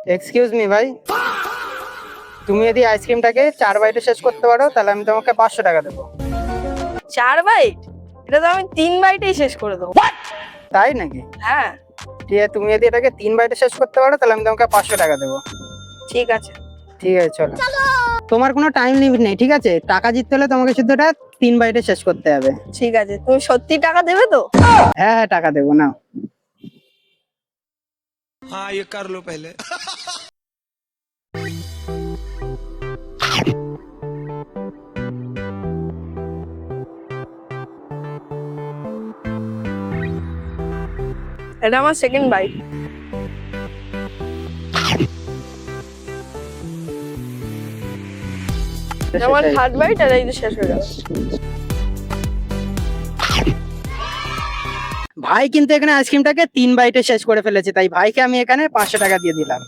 Excuse me ভাই, তুমি যদি আইসক্রিমটাকে 4 বাইটে শেষ করতে পারো তাহলে আমি তোমাকে 500 টাকা দেবো। 4 বাইট? এটা তো আমি 3 বাইটেই শেষ করে দেবো। তাই নাকি? হ্যাঁ ঠিক আছে, তুমি যদি এটাকে 3 বাইটে শেষ করতে পারো তাহলে আমি তোমাকে 500 টাকা দেবো। ঠিক আছে। ঠিক আছে চলো। তোমার কোনো টাইম লিমিট নেই, ঠিক আছে? টাকা জিততে হলে তোমাকে শুধু এটা 3 বাইটে শেষ করতে হবে। ঠিক আছে, তুমি সত্যি টাকা দেবে তো? হ্যাঁ হ্যাঁ, টাকা দেবো না। हाँ ये कर लो पहले। এটা আমার সেকেন্ড বাইট। আমার থার্ড বাইট আর এই যে শেষ হয়ে গেল। ভাই কিন্তু এখানে আইসক্রিমটাকে 3 বাইটে শেষ করে ফেলেছে, তাই ভাইকে আমি এখানে 500 টাকা দিয়ে দিলাম।